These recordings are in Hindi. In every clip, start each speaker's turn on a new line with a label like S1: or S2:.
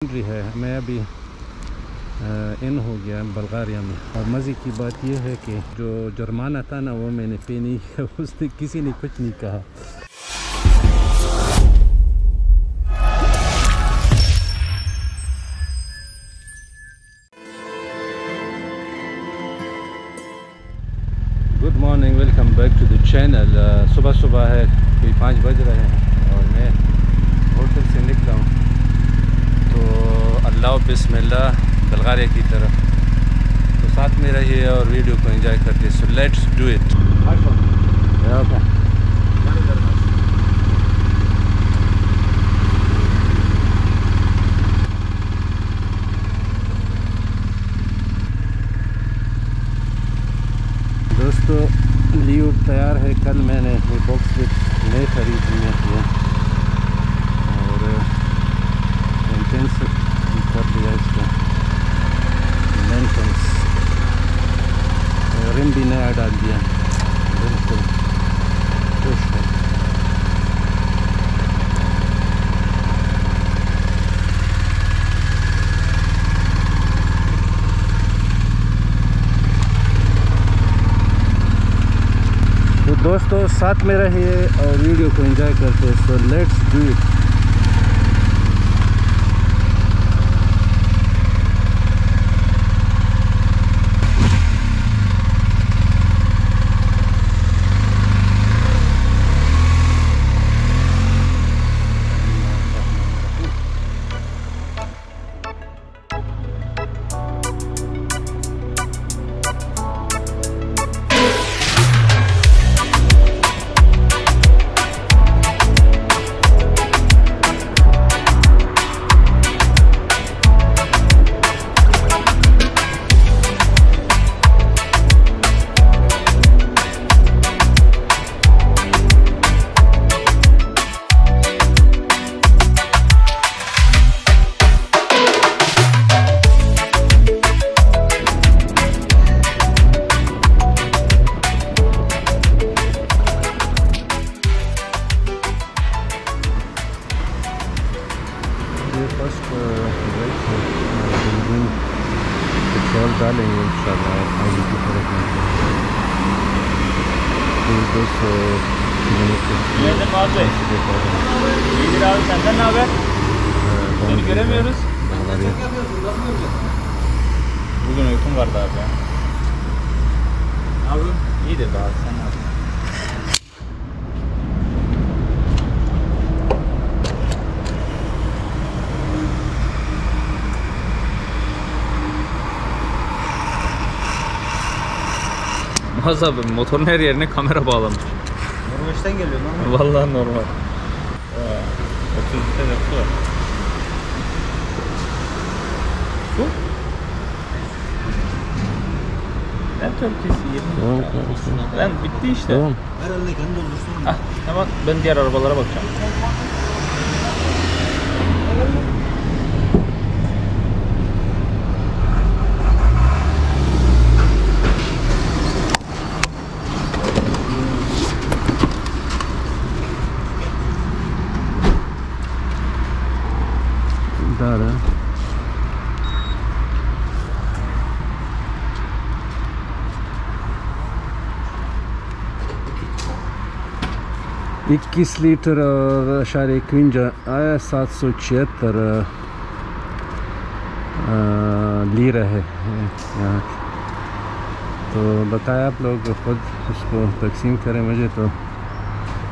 S1: है। मैं अभी इन हो गया बल्गारिया में, और मज़े की बात यह है कि जो जुर्माना था ना वो मैंने पे नहीं किया, उसने किसी ने कुछ नहीं कहा। Good morning, welcome back to the channel. सुबह सुबह है, कोई 5 बज रहे हैं और मैं होटल से निकला हूँ। तो अल्लाह बिस्मिल्लाह बल्गारिया की तरफ। तो साथ में रहिए और वीडियो को एंजॉय करते। So let's do it. दोस्तों लीव तैयार है। कल मैंने ये बॉक्स नए खरीदने किया और मेंटेनेंस कर दिया इसका, मेंटेनेंस रिम भी नया डाल दिया, बिल्कुल खुश है। तो दोस्तों साथ में रहिए और वीडियो को एंजॉय करते हैं। So let's do it. Petrol डालेंगे इंशाल्लाह आगे की तरफ में। 200
S2: Seni göremiyoruz. Bugün uykum vardı abi. Abi iyidir abi, sen ne yapıyorsun? Maz abi motorun her yerine kamera bağlamış.
S3: Norveç'ten geliyor normal.
S2: Vallahi normal. 30 litre su var. Su? Ben Türkiye'si 20 litre. Ben bitti işte.
S1: Tamam.
S3: Herhalde kendi doldursun.
S2: Ah, tamam ben diğer arabalara bakacağım.
S1: दादा 21 लीटर और 51 आया 776 लीरा है यहाँ। तो बताया आप लोग खुद उसको तकसीम करें। मुझे तो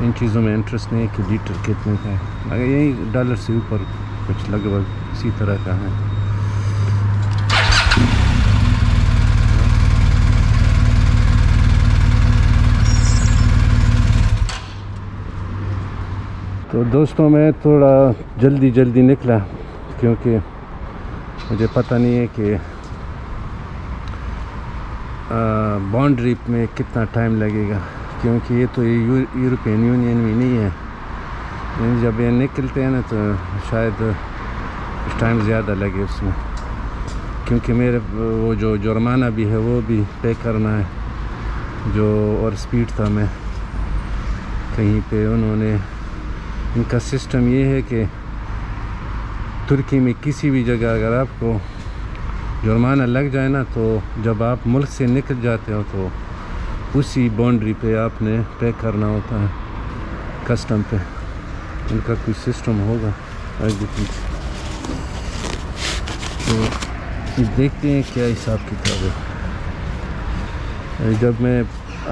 S1: इन चीज़ों में इंटरेस्ट नहीं है कि लीटर कितने का है, मगर यही डॉलर से ऊपर कुछ लगभग इसी तरह का है। तो दोस्तों मैं थोड़ा जल्दी निकला क्योंकि मुझे पता नहीं है कि बाउंड्री में कितना टाइम लगेगा, क्योंकि ये तो यूरोपियन यूनियन में नहीं है। जब ये निकलते हैं ना तो शायद कुछ टाइम ज़्यादा लगे उसमें, क्योंकि मेरे वो जो जुर्माना भी है वो भी पे करना है जो, और स्पीड था मैं कहीं पे। उन्होंने इनका सिस्टम ये है कि तुर्की में किसी भी जगह अगर आपको जुर्माना लग जाए ना, तो जब आप मुल्क से निकल जाते हो तो उसी बाउंड्री पे आपने पे करना होता है, कस्टम पे। उनका कोई सिस्टम होगा आगे पीछे, तो देखते हैं क्या हिसाब किताब है। जब मैं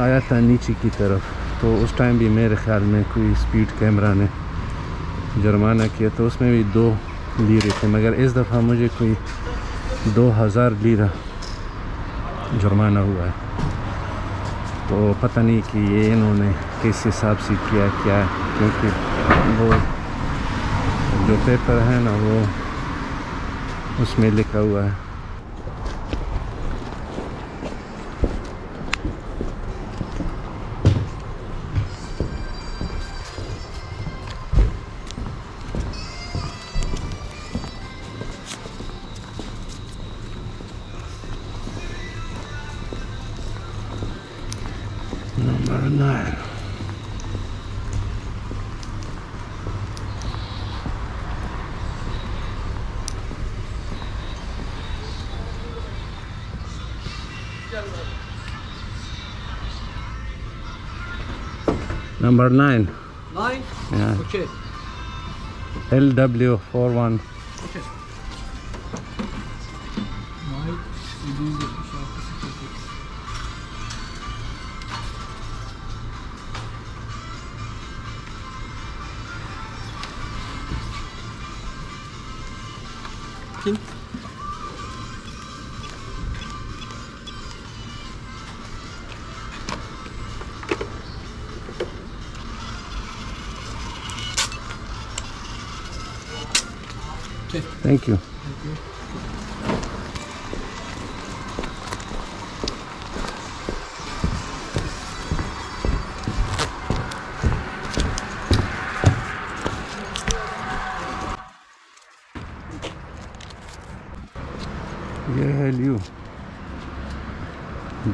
S1: आया था नीचे की तरफ तो उस टाइम भी मेरे ख्याल में कोई स्पीड कैमरा ने जुर्माना किया, तो उसमें भी 2 लीरे थे, मगर इस दफ़ा मुझे कोई 2000 लीरा जुर्माना हुआ है। तो पता नहीं कि ये इन्होंने किस हिसाब से किया क्या, क्योंकि वो जो पेपर है ना वो उसमें लिखा हुआ है। Number 9. Number 9.
S3: 9?
S1: Yeah.
S3: Okay.
S1: LW41.
S3: Okay. Okay.
S1: Thank you.
S3: Thank you.
S1: ये है लियो,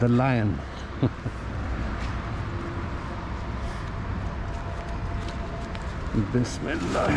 S1: the lion. बिस्मिल्लाह।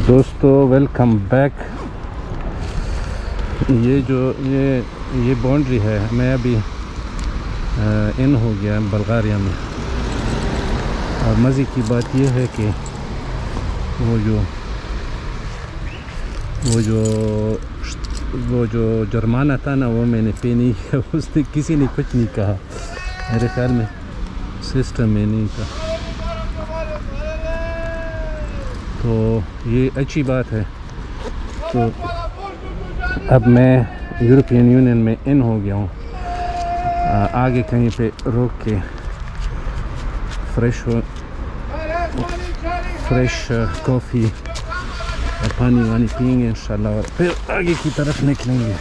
S1: दोस्तों वेलकम बैक। ये बाउंड्री है, मैं अभी इन हो गया बल्गारिया में। और मज़े की बात यह है कि वो जो जुर्माना था ना वो मैंने पे नहीं किया। उसने किसी ने कुछ नहीं कहा, मेरे ख्याल में सिस्टम में नहीं था, तो ये अच्छी बात है। तो अब मैं यूरोपियन यूनियन में इन हो गया हूँ। आगे कहीं पे रोक के फ्रेश कॉफ़ी और पानी वानी पियेंगे इंशाल्लाह और फिर आगे की तरफ निकलेंगे।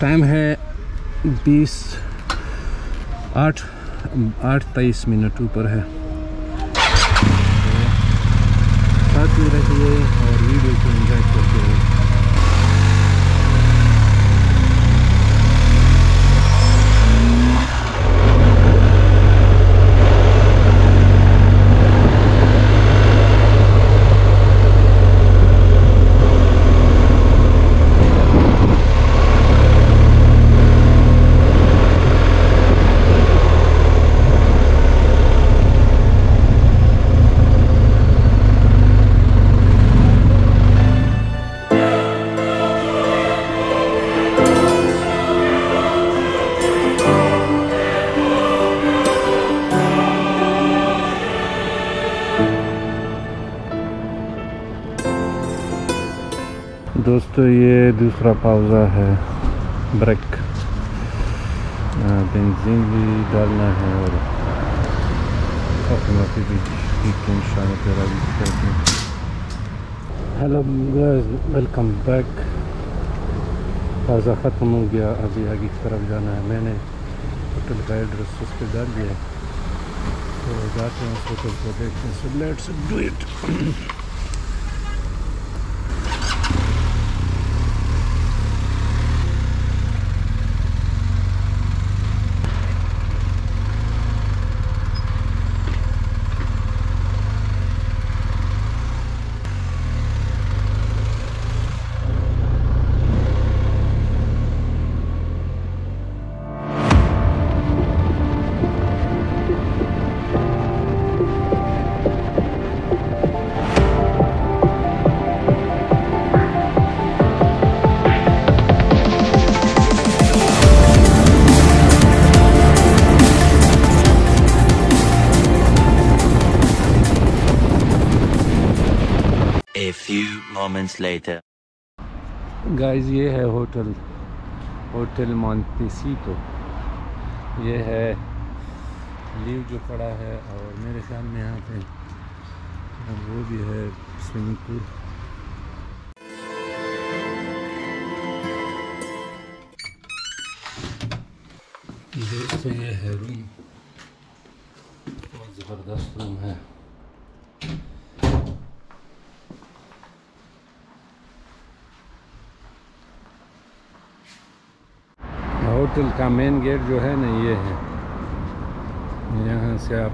S1: टाइम है 8:23 ऊपर है। साथ में रहिए और वीडियो को एंजॉय करते रहिए। दोस्तों ये दूसरा पाउज़ा है, ब्रेक, बेंजीन भी डालना है और काफ़ी भी इंशाल्लाह। Hello guys, welcome back. पाउज़ा ख़त्म हो गया, अभी आगे की तरफ जाना है। मैंने होटल का एड्रेस उस पर डाल दिया, तो जाते हैं उस होटल को देखते हैं। So let's do it.
S4: A few moments later.
S1: Guys ये है होटल मोंटेसिटो। ये है लीव जो पड़ा है और मेरे ख्याल में यहाँ पे वो भी है स्विमिंग पूल। दोस्तों ये है रूम, बहुत ज़बरदस्त रूम है। होटल का मेन गेट जो है ना ये है, यहाँ से आप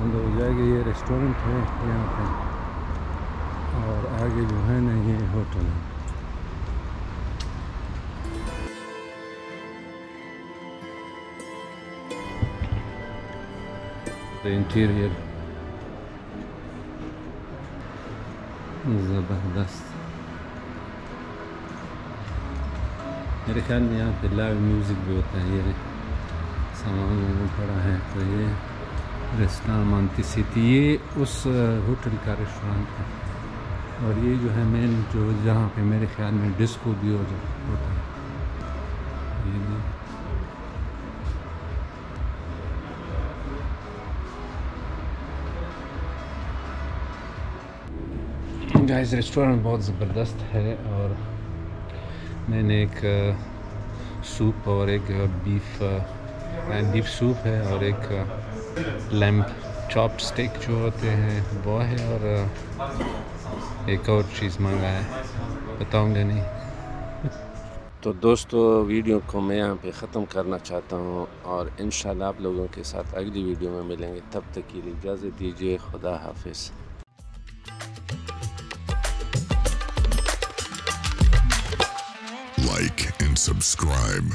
S1: अंदर हो जाएंगे। ये रेस्टोरेंट है यहाँ पे और आगे जो है ना ये होटल है। इंटीरियर ज़बरदस्त। मेरे ख्याल में यहाँ पे लाइव म्यूज़िक भी होता है। ये सामान में पड़ा है। तो ये रेस्टोरेंट मोंटेसिटो, ये उस होटल का रेस्टोरेंट है। और ये जो है मेन जो जहाँ पे मेरे ख्याल में डिस्को भी होता है। ये गाइस रेस्टोरेंट बहुत ज़बरदस्त है। और मैंने एक सूप और एक बीफ सूप है और एक लैम्प चॉप स्टिक जो होते हैं वो है, और एक और चीज़ मंगा है, बताऊंगा नहीं। तो दोस्तों वीडियो को मैं यहाँ पे ख़त्म करना चाहता हूँ और इंशाल्लाह आप लोगों के साथ अगली वीडियो में मिलेंगे। तब तक के लिए इजाज़त दीजिए। खुदा हाफिज़।
S5: Like and subscribe.